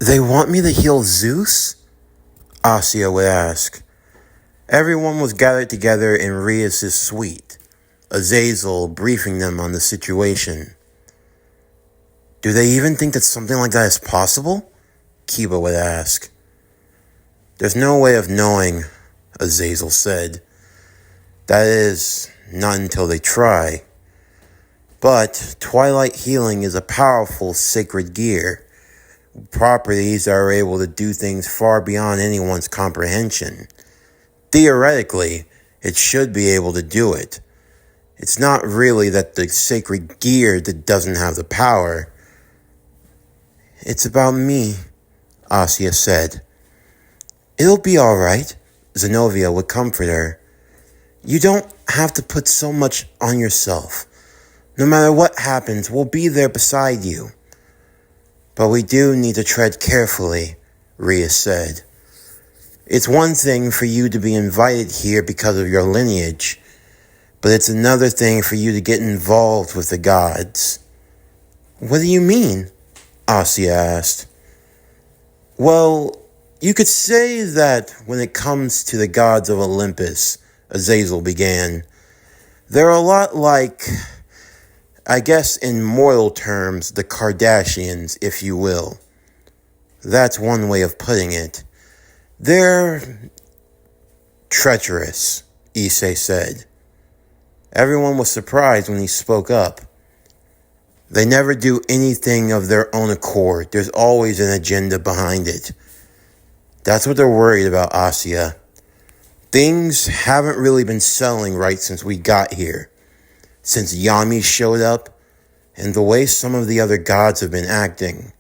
They want me to heal Zeus? Asya would ask. Everyone was gathered together in Rias' suite, Azazel briefing them on the situation. Do they even think that something like that is possible? Kiba would ask. There's no way of knowing, Azazel said. That is, not until they try. But Twilight Healing is a powerful sacred gear. Properties that are able to do things far beyond anyone's comprehension. Theoretically, it should be able to do it. It's not really that the sacred gear that doesn't have the power. It's about me, Asya said. It'll be alright, Zenobia would comfort her. You don't have to put so much on yourself. No matter what happens, we'll be there beside you. But we do need to tread carefully, Rhea said. It's one thing for you to be invited here because of your lineage, but it's another thing for you to get involved with the gods. What do you mean? Asya asked. Well, you could say that when it comes to the gods of Olympus, Azazel began, they're a lot like, I guess in mortal terms, the Kardashians, if you will. That's one way of putting it. They're treacherous, Issei said. Everyone was surprised when he spoke up. They never do anything of their own accord. There's always an agenda behind it. That's what they're worried about, Asya. Things haven't really been selling right since we got here. Since Yami showed up, and the way some of the other gods have been acting.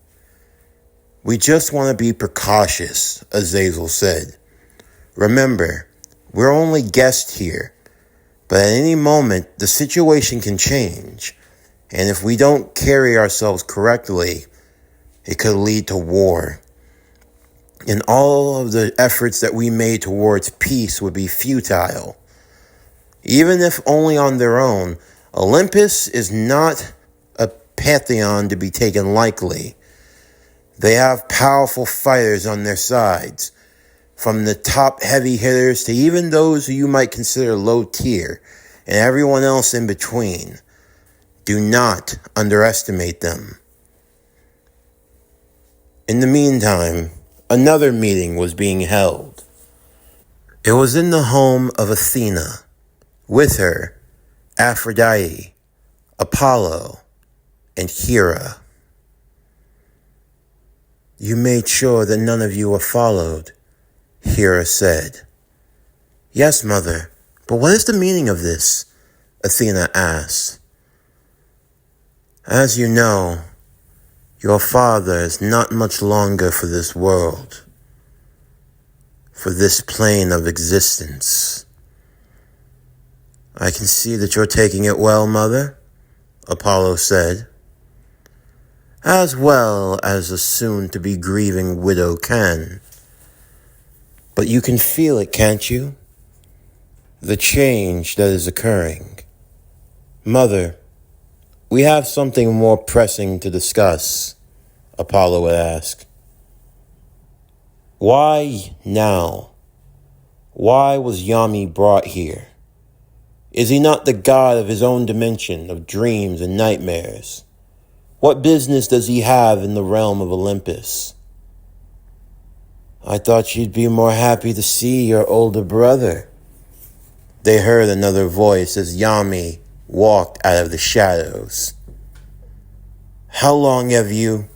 We just want to be precautious, Azazel said. Remember, we're only guests here, but at any moment, the situation can change, and if we don't carry ourselves correctly, it could lead to war. And all of the efforts that we made towards peace would be futile. Even if only on their own, Olympus is not a pantheon to be taken lightly. They have powerful fighters on their sides, from the top heavy hitters to even those who you might consider low tier, and everyone else in between. Do not underestimate them. In the meantime, another meeting was being held. It was in the home of Athena. With her, Aphrodite, Apollo, and Hera. You made sure that none of you were followed, Hera said. Yes, Mother, but what is the meaning of this? Athena asked. As you know, your father is not much longer for this world, for this plane of existence. I can see that you're taking it well, Mother, Apollo said. As well as a soon-to-be grieving widow can. But you can feel it, can't you? The change that is occurring. Mother, we have something more pressing to discuss, Apollo would ask. Why now? Why was Yami brought here? Is he not the god of his own dimension of dreams and nightmares? What business does he have in the realm of Olympus? I thought you'd be more happy to see your older brother. They heard another voice as Yami walked out of the shadows. How long have you?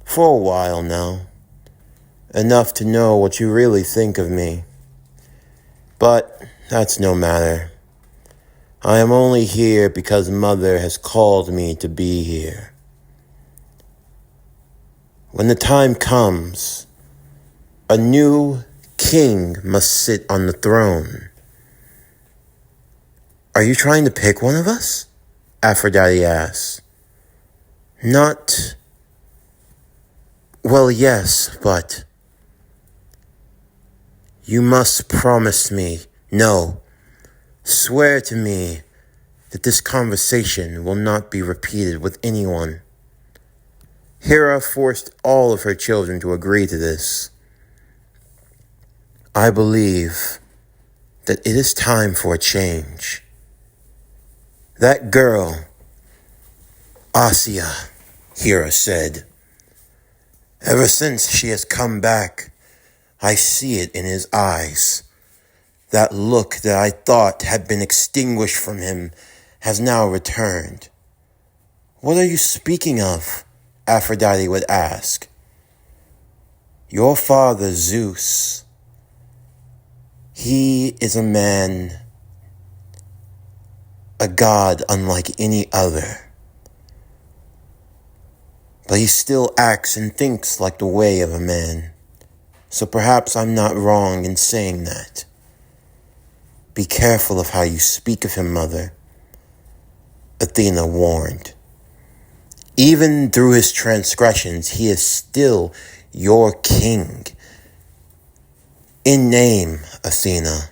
For a while now. Enough to know what you really think of me. But that's no matter. I am only here because Mother has called me to be here. When the time comes, a new king must sit on the throne. Are you trying to pick one of us? Aphrodite asked. Not... Well, yes, but... You must promise me, no, swear to me that this conversation will not be repeated with anyone. Hera forced all of her children to agree to this. I believe that it is time for a change. That girl, Asya, Hera said. Ever since she has come back, I see it in his eyes. That look that I thought had been extinguished from him has now returned. What are you speaking of? Aphrodite would ask. Your father, Zeus. He is a man, a god unlike any other. But he still acts and thinks like the way of a man. So perhaps I'm not wrong in saying that. Be careful of how you speak of him, mother, Athena warned. Even through his transgressions, he is still your king. In name, Athena.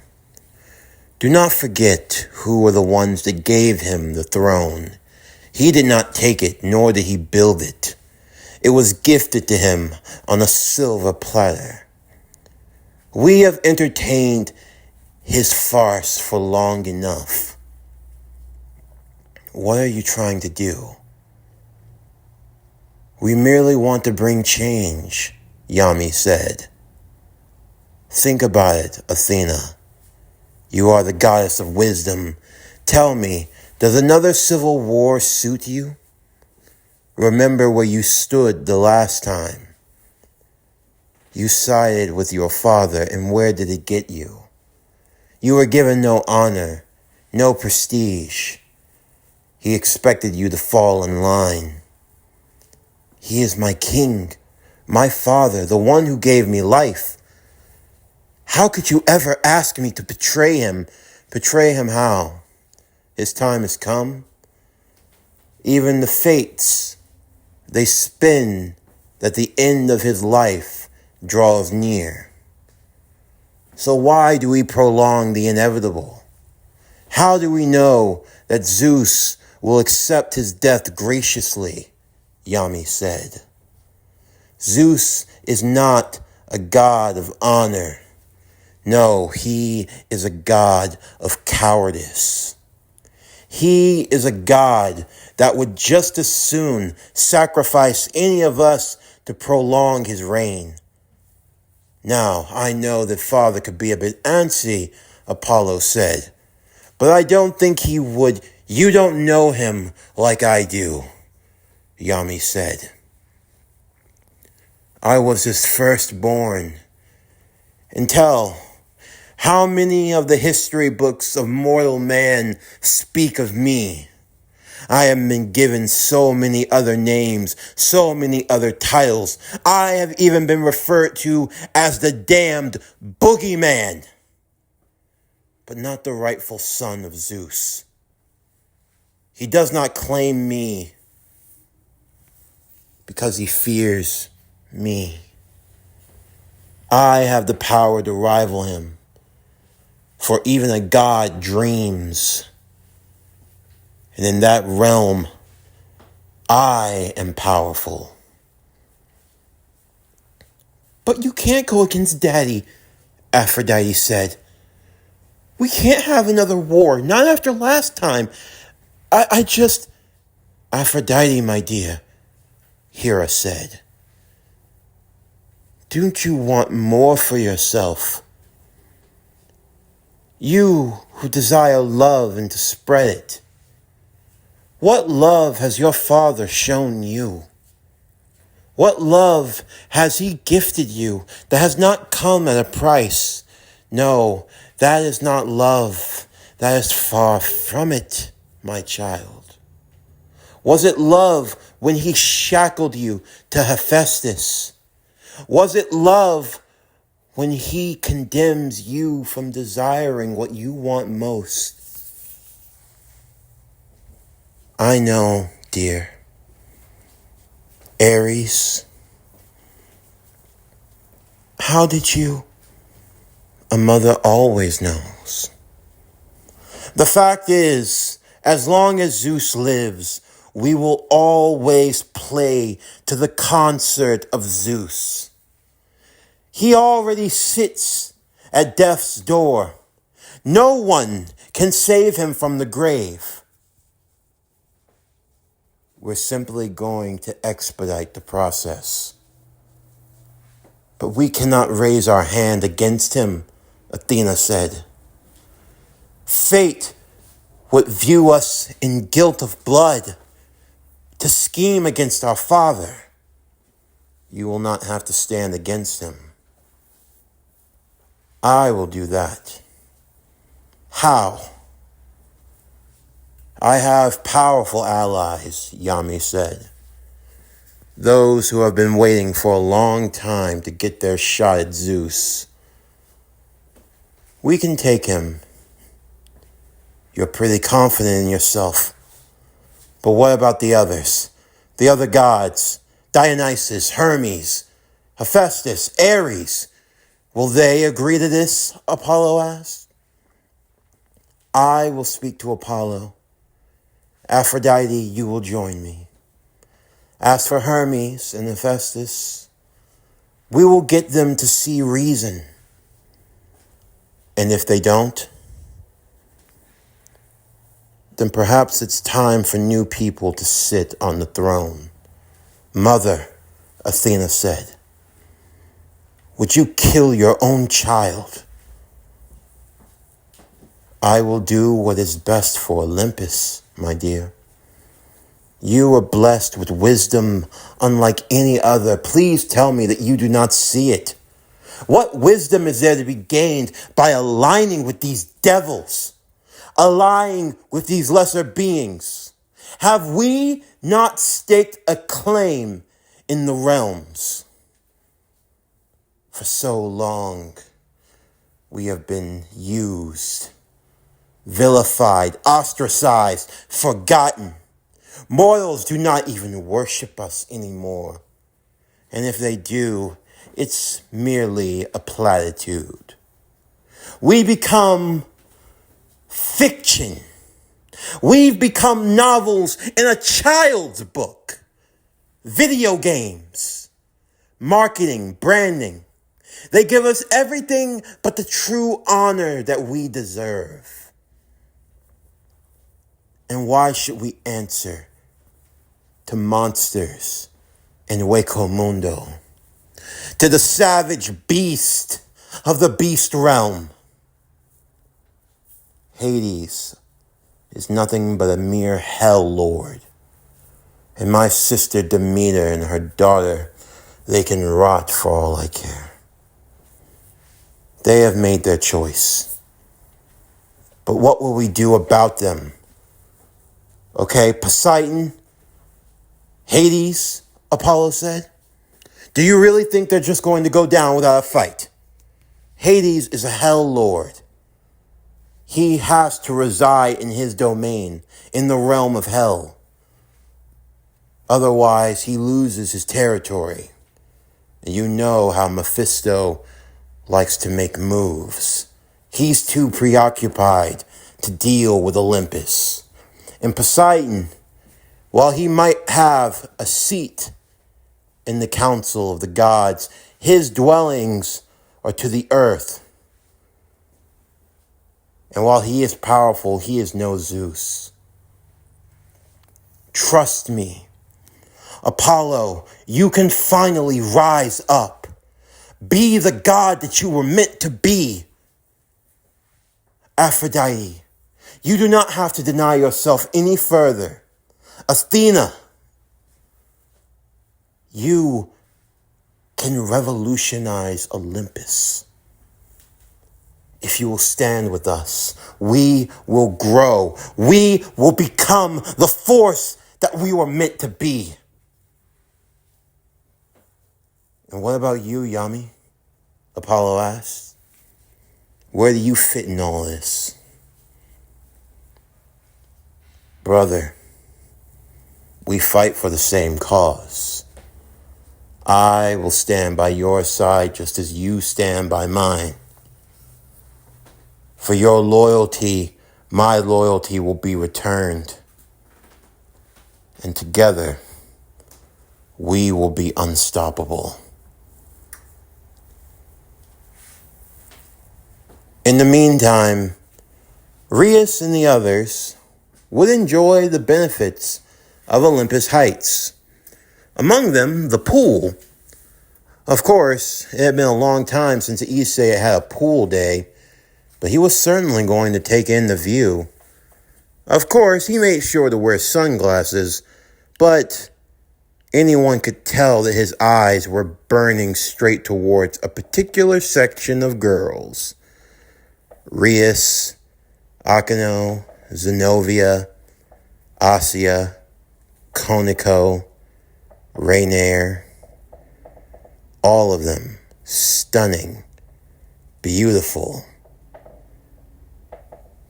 Do not forget who were the ones that gave him the throne. He did not take it, nor did he build it. It was gifted to him on a silver platter. We have entertained his farce for long enough. What are you trying to do? We merely want to bring change, Yami said. Think about it, Athena. You are the goddess of wisdom. Tell me, does another civil war suit you? Remember where you stood the last time. You sided with your father, and where did it get you? You were given no honor, no prestige. He expected you to fall in line. He is my king, my father, the one who gave me life. How could you ever ask me to betray him? Betray him how? His time has come. Even the fates, they spin that the end of his life draws near. So why do we prolong the inevitable? How do we know that Zeus will accept his death graciously? Yami said. Zeus is not a god of honor. No, he is a god of cowardice. He is a god that would just as soon sacrifice any of us to prolong his reign. Now, I know that Father could be a bit antsy, Apollo said, but I don't think he would. You don't know him like I do, Yami said. I was his firstborn. And tell, how many of the history books of mortal man speak of me? I have been given so many other names, so many other titles. I have even been referred to as the damned boogeyman, but not the rightful son of Zeus. He does not claim me because he fears me. I have the power to rival him, for even a god dreams. And in that realm, I am powerful. But you can't go against Daddy, Aphrodite said. We can't have another war, not after last time. I just... Aphrodite, my dear, Hera said. Don't you want more for yourself? You who desire love and to spread it. What love has your father shown you? What love has he gifted you that has not come at a price? No, that is not love. That is far from it, my child. Was it love when he shackled you to Hephaestus? Was it love when he condemns you from desiring what you want most? I know, dear. Aries, how did you? A mother always knows. The fact is, as long as Zeus lives, we will always play to the concert of Zeus. He already sits at death's door. No one can save him from the grave. We're simply going to expedite the process. But we cannot raise our hand against him, Athena said. Fate would view us in guilt of blood to scheme against our father. You will not have to stand against him. I will do that. How? I have powerful allies, Yami said. Those who have been waiting for a long time to get their shot at Zeus. We can take him. You're pretty confident in yourself. But what about the others? The other gods? Dionysus, Hermes, Hephaestus, Ares. Will they agree to this? Apollo asked. I will speak to Apollo. Aphrodite, you will join me. As for Hermes and Hephaestus, we will get them to see reason. And if they don't, then perhaps it's time for new people to sit on the throne. Mother, Athena said, would you kill your own child? I will do what is best for Olympus, my dear. You are blessed with wisdom unlike any other. Please tell me that you do not see it. What wisdom is there to be gained by aligning with these devils? Aligning with these lesser beings? Have we not staked a claim in the realms? For so long, we have been used, vilified, ostracized, forgotten. Mortals do not even worship us anymore. And if they do, it's merely a platitude. We become fiction. We've become novels in a child's book. Video games, marketing, branding. They give us everything but the true honor that we deserve. And why should we answer to monsters in Hueco Mundo? To the savage beast of the beast realm? Hades is nothing but a mere hell lord. And my sister Demeter and her daughter, they can rot for all I care. They have made their choice. But what will we do about them? Okay, Poseidon, Hades, Apollo said. Do you really think they're just going to go down without a fight? Hades is a hell lord. He has to reside in his domain, in the realm of hell. Otherwise, he loses his territory. And you know how Mephisto likes to make moves. He's too preoccupied to deal with Olympus. And Poseidon, while he might have a seat in the council of the gods, his dwellings are to the earth. And while he is powerful, he is no Zeus. Trust me, Apollo, you can finally rise up. Be the god that you were meant to be. Aphrodite, you do not have to deny yourself any further. Athena, you can revolutionize Olympus. If you will stand with us, we will grow. We will become the force that we were meant to be. And what about you, Yami? Apollo asked. Where do you fit in all this? Brother, we fight for the same cause. I will stand by your side just as you stand by mine. For your loyalty, my loyalty will be returned. And together, we will be unstoppable. In the meantime, Rias and the others would enjoy the benefits of Olympus Heights. Among them, the pool. Of course, it had been a long time since Issei had a pool day, but he was certainly going to take in the view. Of course, he made sure to wear sunglasses, but anyone could tell that his eyes were burning straight towards a particular section of girls. Rias, Akano, Zenobia, Asia, Koniko, Rainier, all of them stunning, beautiful.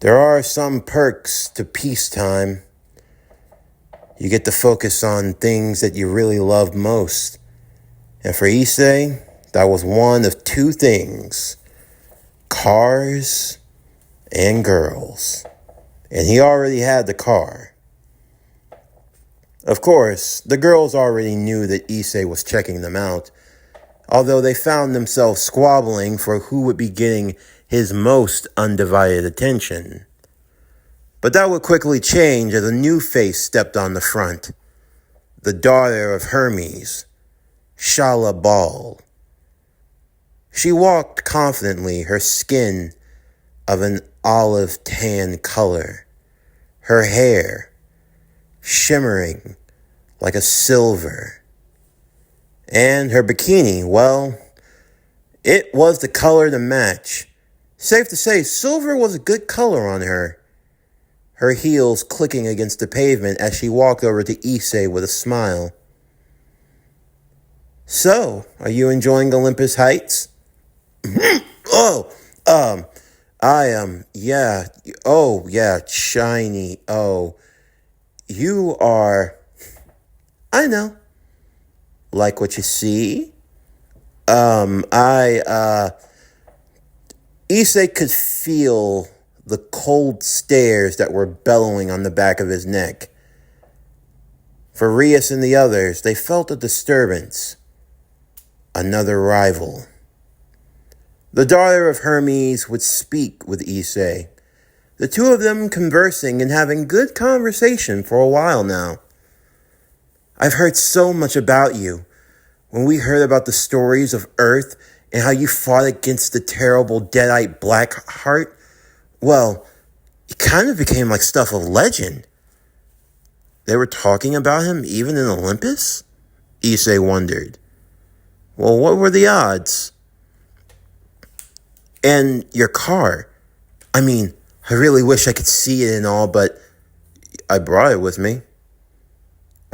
There are some perks to peacetime. You get to focus on things that you really love most. And for Issei, that was one of two things: cars and girls. And he already had the car. Of course, the girls already knew that Issei was checking them out, although they found themselves squabbling for who would be getting his most undivided attention. But that would quickly change as a new face stepped on the front. The daughter of Hermes, Shala Ball. She walked confidently, her skin of an olive tan color, her hair shimmering like a silver. And her bikini, well, it was the color to match. Safe to say, silver was a good color on her. Her heels clicking against the pavement as she walked over to Issei with a smile. So, are you enjoying Olympus Heights? Yeah, shiny. Oh, you are, I know, like what you see. Issei could feel the cold stares that were bellowing on the back of his neck. For Rias and the others, they felt a disturbance. Another rival. The daughter of Hermes would speak with Issei, the two of them conversing and having good conversation for a while now. I've heard so much about you. When we heard about the stories of Earth and how you fought against the terrible Deadite Blackheart, well, it kind of became like stuff of legend. They were talking about him even in Olympus? Issei wondered. Well, what were the odds? And your car. I mean, I really wish I could see it and all, but I brought it with me.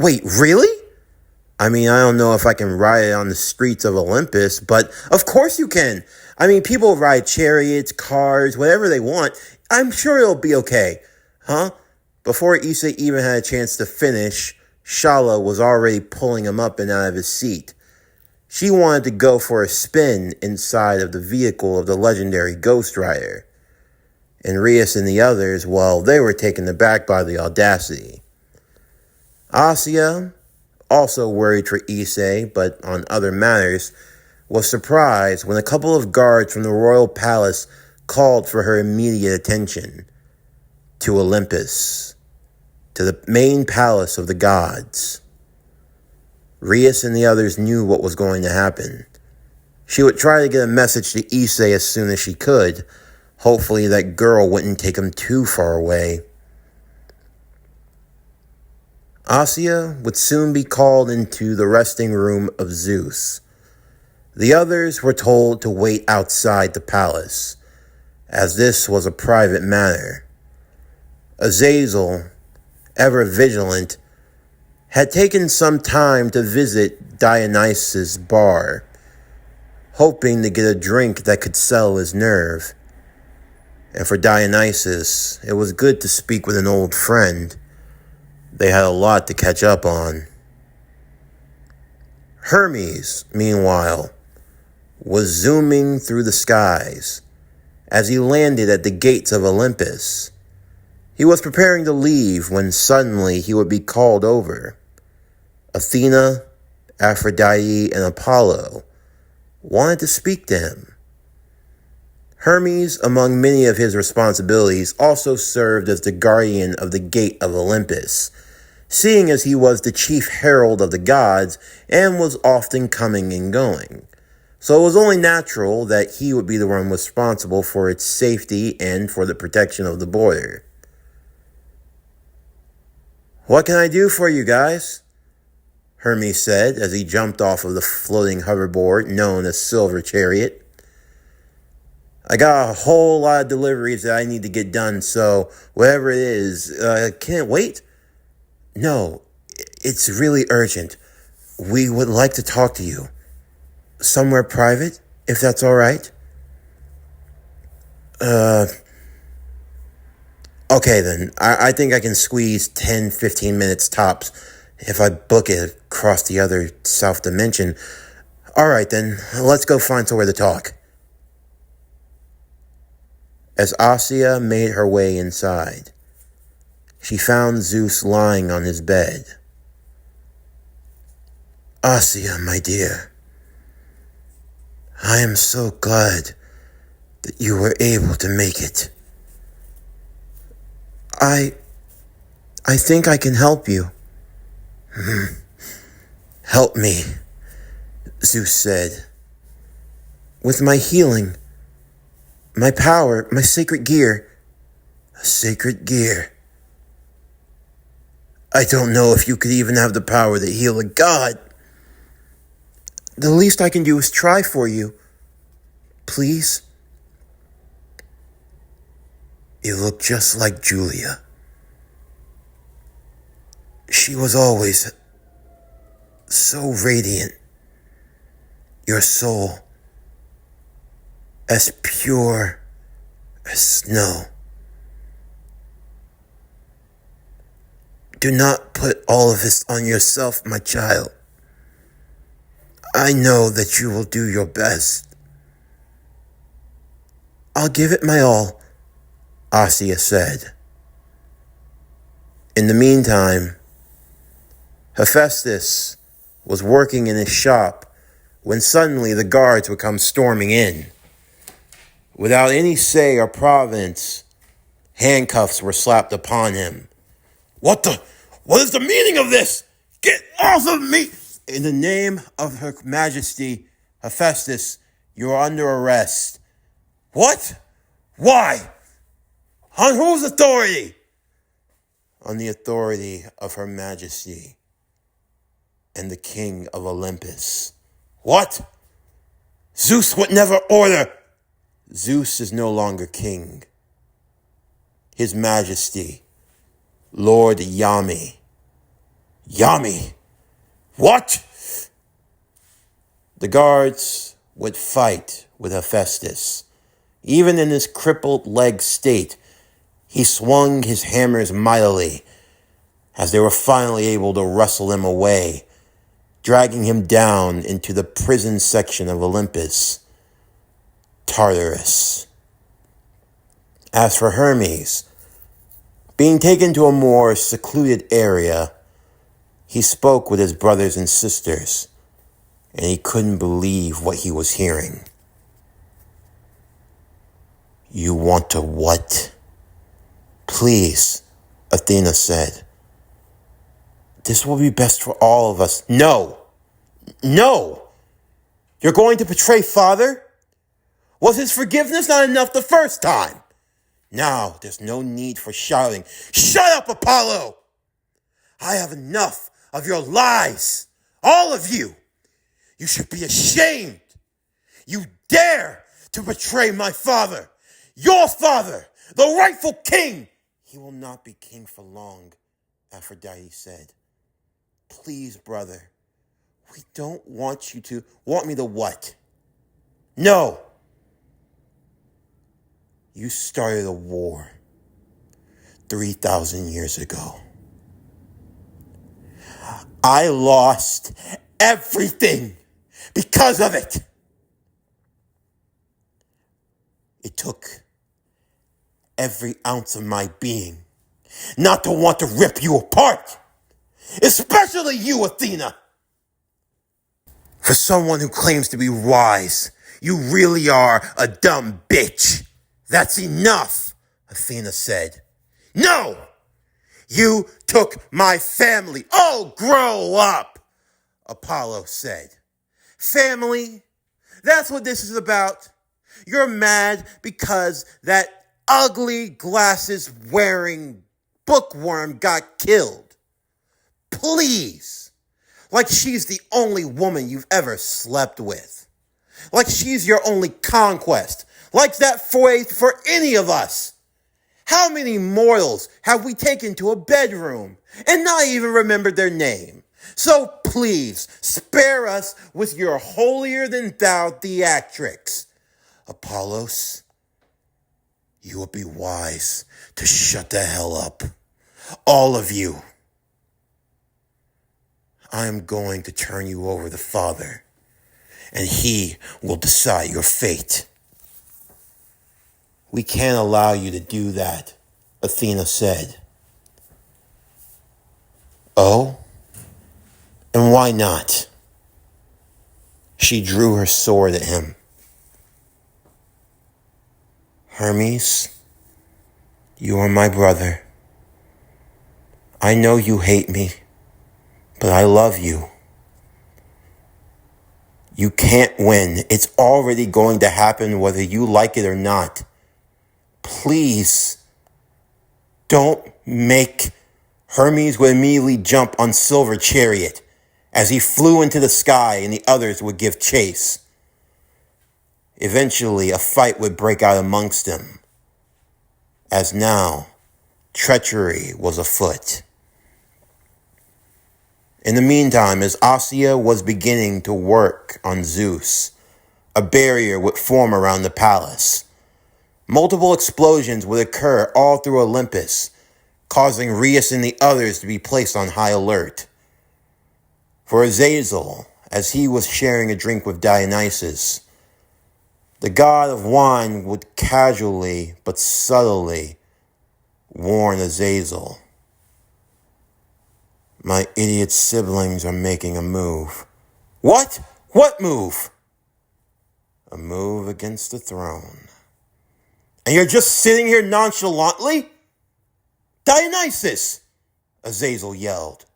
Wait, really? I mean, I don't know if I can ride it on the streets of Olympus, but of course you can. I mean, people ride chariots, cars, whatever they want. I'm sure it'll be okay. Huh? Before Issei even had a chance to finish, Shala was already pulling him up and out of his seat. She wanted to go for a spin inside of the vehicle of the legendary Ghost Rider. And Rias and the others, well, they were taken aback by the audacity. Asia, also worried for Issei, but on other matters, was surprised when a couple of guards from the royal palace called for her immediate attention. To Olympus, to the main palace of the gods. Rias and the others knew what was going to happen. She would try to get a message to Issei as soon as she could. Hopefully that girl wouldn't take him too far away. Asia would soon be called into the resting room of Zeus. The others were told to wait outside the palace, as this was a private matter. Azazel, ever vigilant, had taken some time to visit Dionysus' bar, hoping to get a drink that could settle his nerve. And for Dionysus, it was good to speak with an old friend. They had a lot to catch up on. Hermes, meanwhile, was zooming through the skies as he landed at the gates of Olympus. He was preparing to leave when suddenly he would be called over. Athena, Aphrodite, and Apollo wanted to speak to him. Hermes, among many of his responsibilities, also served as the guardian of the gate of Olympus, seeing as he was the chief herald of the gods and was often coming and going. So it was only natural that he would be the one responsible for its safety and for the protection of the border. "What can I do for you guys?" Hermes said as he jumped off of the floating hoverboard known as Silver Chariot. "I got a whole lot of deliveries that I need to get done, so whatever it is, can it wait?" "No, it's really urgent. We would like to talk to you. Somewhere private, if that's all right." Okay then. I think I can squeeze 10, 15 minutes tops if I book it across the other south dimension. All right then, let's go find somewhere to talk. As Issei made her way inside, she found Zeus lying on his bed. "Issei, my dear, I am so glad that you were able to make it. I think I can help you." "Help me," Zeus said. "With my healing, my power, my sacred gear." "Sacred gear? I don't know if you could even have the power to heal a god." "The least I can do is try for you. Please?" "You look just like Julia. She was always so radiant. Your soul, as pure as snow. Do not put all of this on yourself, my child. I know that you will do your best." "I'll give it my all," Issei said. In the meantime, Hephaestus was working in his shop when suddenly the guards would come storming in. Without any say or province, handcuffs were slapped upon him. What is the meaning of this? Get off of me!" "In the name of Her Majesty, Hephaestus, you are under arrest." "What? Why? On whose authority?" "On the authority of Her Majesty and the King of Olympus." "What? Zeus would never order." "Zeus is no longer king. His Majesty, Lord Yami." "Yami? What?" The guards would fight with Hephaestus. Even in his crippled leg state, he swung his hammers mightily as they were finally able to wrestle him away, dragging him down into the prison section of Olympus, Tartarus. As for Hermes, being taken to a more secluded area, he spoke with his brothers and sisters, and he couldn't believe what he was hearing. "You want to what?" "Please," Athena said. "This will be best for all of us." No! You're going to betray Father? Was his forgiveness not enough the first time? Now there's no need for shouting. Shut up, Apollo! I have enough of your lies. All of you. You should be ashamed. You dare to betray my father. Your father, the rightful king. He will not be king for long, Aphrodite said. Please, brother. We don't want you to. Want me to what? No. You started a war 3,000 years ago. I lost everything because of it. It took every ounce of my being not to want to rip you apart. Especially you, Athena. For someone who claims to be wise, you really are a dumb bitch. That's enough, Athena said. No! You took my family. Oh, grow up, Apollo said. Family? That's what this is about. You're mad because that ugly glasses wearing bookworm got killed. Please. Like she's the only woman you've ever slept with. Like she's your only conquest. Like that for any of us. How many mortals have we taken to a bedroom and not even remembered their name? So please, spare us with your holier-than-thou theatrics. Apollos, you would be wise to shut the hell up. All of you. I am going to turn you over to Father, and he will decide your fate. We can't allow you to do that, Athena said. Oh? And why not? She drew her sword at him. Hermes, you are my brother. I know you hate me, but I love you. You can't win. It's already going to happen whether you like it or not. Please, don't make Hermes would immediately jump on Silver Chariot as he flew into the sky and the others would give chase. Eventually, a fight would break out amongst them, as now treachery was afoot. In the meantime, as Issei was beginning to work on Zeus, a barrier would form around the palace. Multiple explosions would occur all through Olympus, causing Rheus and the others to be placed on high alert. For Azazel, as he was sharing a drink with Dionysus, the god of wine would casually but subtly warn Azazel. My idiot siblings are making a move. What? What move? A move against the throne. And you're just sitting here nonchalantly? Dionysus! Azazel yelled.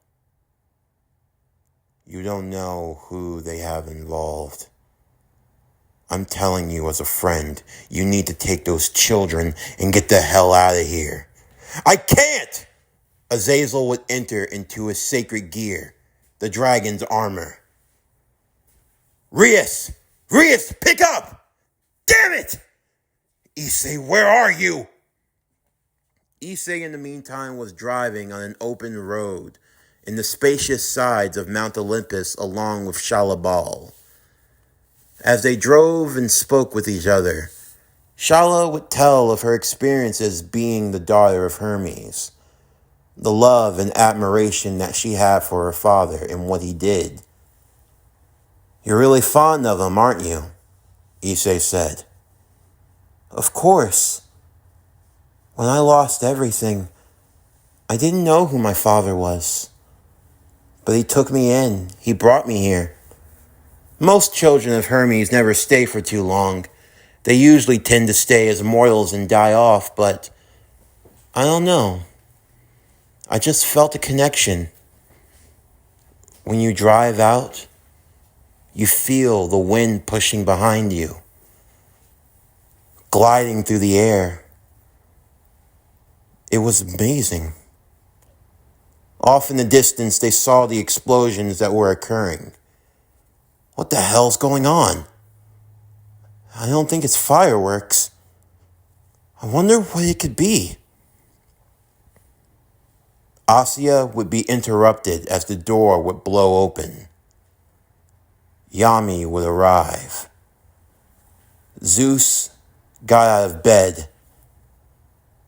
You don't know who they have involved. I'm telling you as a friend, you need to take those children and get the hell out of here. I can't! Azazel would enter into his sacred gear, the dragon's armor. Rheus! Rheus, pick up! Damn it! Issei, where are you? Issei, in the meantime, was driving on an open road in the spacious sides of Mount Olympus along with Shalabal. As they drove and spoke with each other, Shala would tell of her experiences being the daughter of Hermes, the love and admiration that she had for her father and what he did. You're really fond of him, aren't you? Issei said. Of course. When I lost everything, I didn't know who my father was. But he took me in. He brought me here. Most children of Hermes never stay for too long. They usually tend to stay as mortals and die off, but I don't know. I just felt a connection. When you drive out, you feel the wind pushing behind you, gliding through the air. It was amazing. Off in the distance, they saw the explosions that were occurring. What the hell's going on? I don't think it's fireworks. I wonder what it could be. Issei would be interrupted as the door would blow open. Yami would arrive. Zeus got out of bed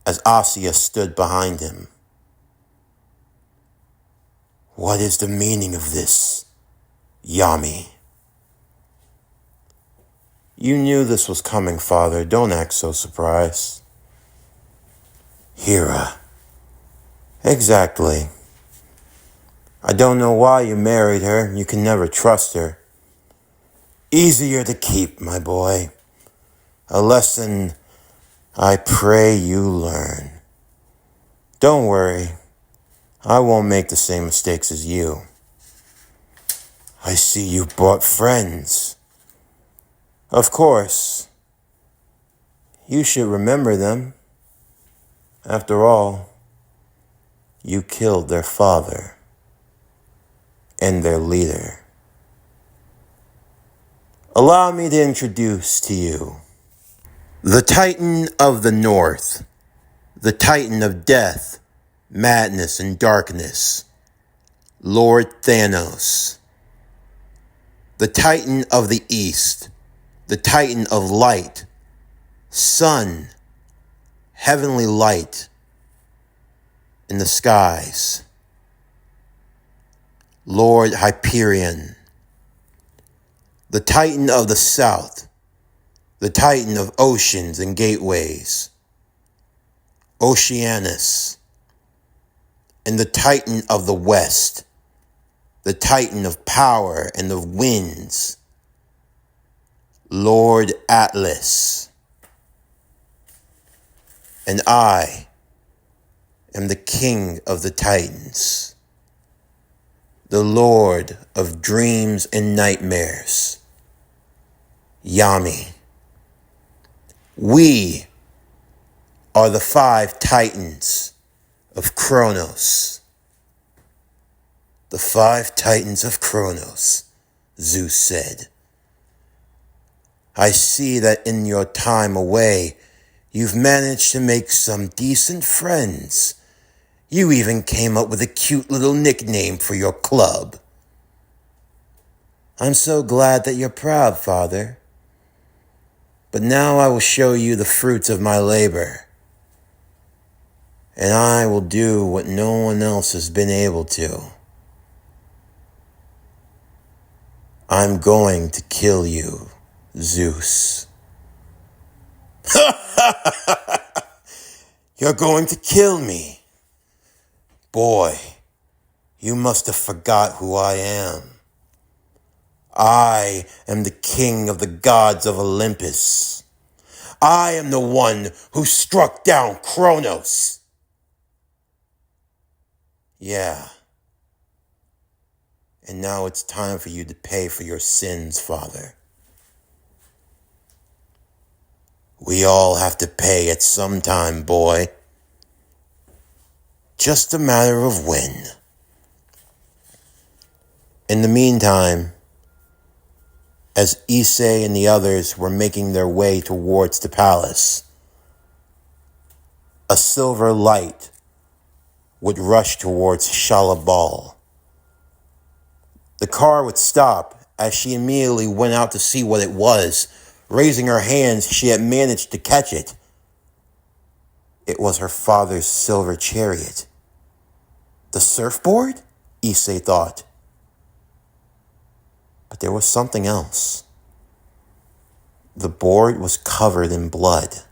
as Issei stood behind him. What is the meaning of this, Yami? You knew this was coming, Father. Don't act so surprised. Hera, Exactly. I don't know why you married her. You can never trust her. Easier to keep, my boy. A lesson I pray you learn. Don't worry. I won't make the same mistakes as you. I see you brought friends. Of course. You should remember them. After all, you killed their father and their leader. Allow me to introduce to you the Titan of the North, the Titan of death, madness, and darkness, Lord Thanos. The Titan of the East, the Titan of light, sun, heavenly light in the skies, Lord Hyperion. The Titan of the South, the Titan of oceans and gateways, Oceanus. And the Titan of the West, the Titan of power and of winds, Lord Atlas. And I am the King of the Titans, the Lord of dreams and nightmares, Yami. We are the 5 Titans of Kronos. The 5 Titans of Kronos, Zeus said. I see that in your time away, you've managed to make some decent friends. You even came up with a cute little nickname for your club. I'm so glad that you're proud, Father. But now I will show you the fruits of my labor. And I will do what no one else has been able to. I'm going to kill you, Zeus. You're going to kill me. Boy, you must have forgot who I am. I am the king of the gods of Olympus. I am the one who struck down Kronos. Yeah. And now it's time for you to pay for your sins, Father. We all have to pay at some time, boy. Just a matter of when. In the meantime, as Issei and the others were making their way towards the palace, a silver light would rush towards Shalabal. The car would stop as she immediately went out to see what it was. Raising her hands, she had managed to catch it. It was her father's silver chariot. The surfboard? Issei thought. But there was something else. The board was covered in blood.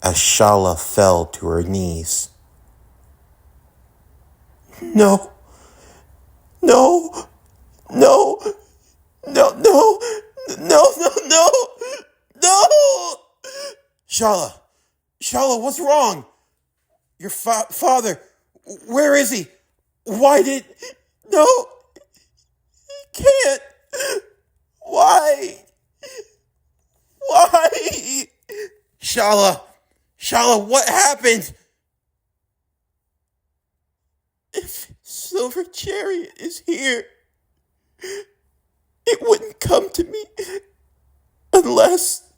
As Shala fell to her knees. No. No. No. No. No. No. No. No. No. Shala, what's wrong? Your father, where is he? Why did... No. He can't. Why? Why? Shala, what happened? If Silver Chariot is here, it wouldn't come to me unless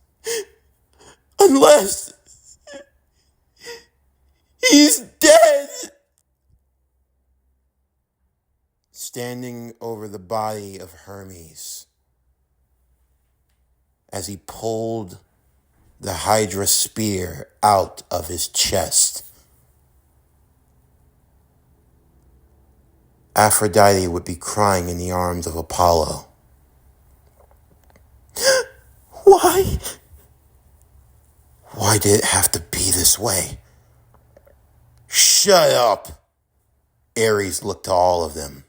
he's dead. Standing over the body of Hermes, as he pulled the Hydra spear out of his chest, Aphrodite would be crying in the arms of Apollo. Why? Why did it have to be this way? Shit! Shut up! Ares looked to all of them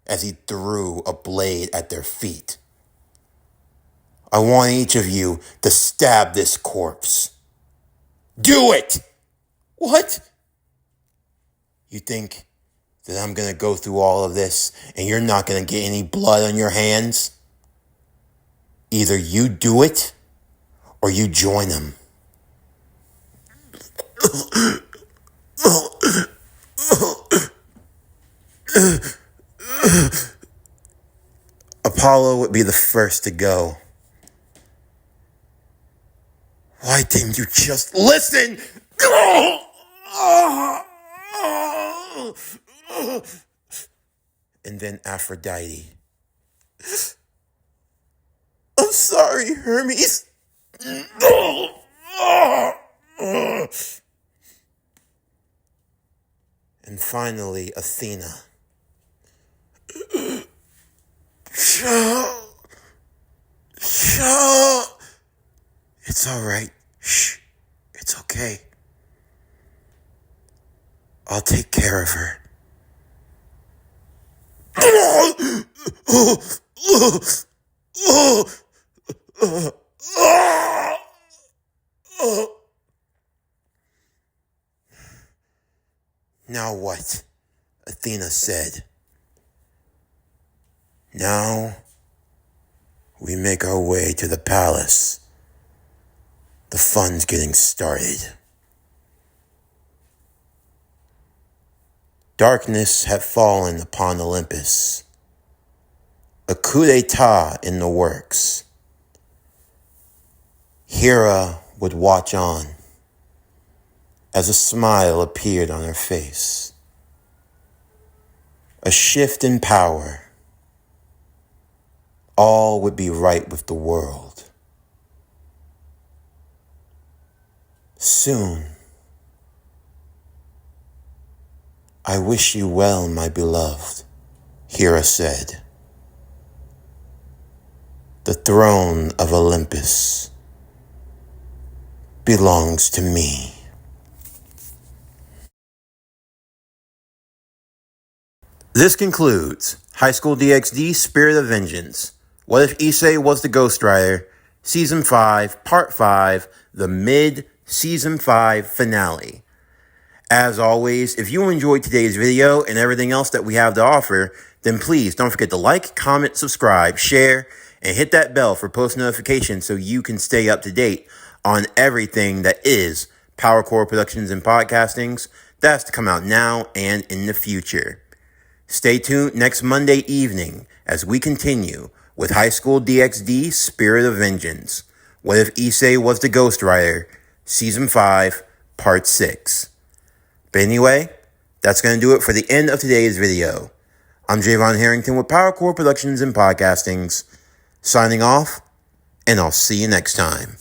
as he threw a blade at their feet. I want each of you to stab this corpse. Do it! What? You think that I'm gonna go through all of this and you're not gonna get any blood on your hands? Either you do it or you join them. Apollo would be the first to go. Why didn't you just listen? And then Aphrodite. I'm sorry, Hermes. And finally, Athena. Shh. It's all right. Shh. It's okay. I'll take care of her. Now what? Athena said. Now we make our way to the palace. The fun's getting started. Darkness had fallen upon Olympus. A coup d'etat in the works. Hera would watch on as a smile appeared on her face. A shift in power. All would be right with the world. Soon. I wish you well, my beloved, Hera said. The throne of Olympus belongs to me. This concludes High School DxD Spirit of Vengeance. What if Issei was the ghostwriter? Season 5, Part 5, the mid-Season 5 finale. As always, if you enjoyed today's video and everything else that we have to offer, then please don't forget to like, comment, subscribe, share, and hit that bell for post notifications so you can stay up to date on everything that is PowerCore Productions and Podcastings that's to come out now and in the future. Stay tuned next Monday evening as we continue with High School DxD Spirit of Vengeance. What if Issei was the ghostwriter? Season 5, Part 6. But anyway, that's going to do it for the end of today's video. I'm Javon Harrington with PowerCore Productions and Podcastings, signing off, and I'll see you next time.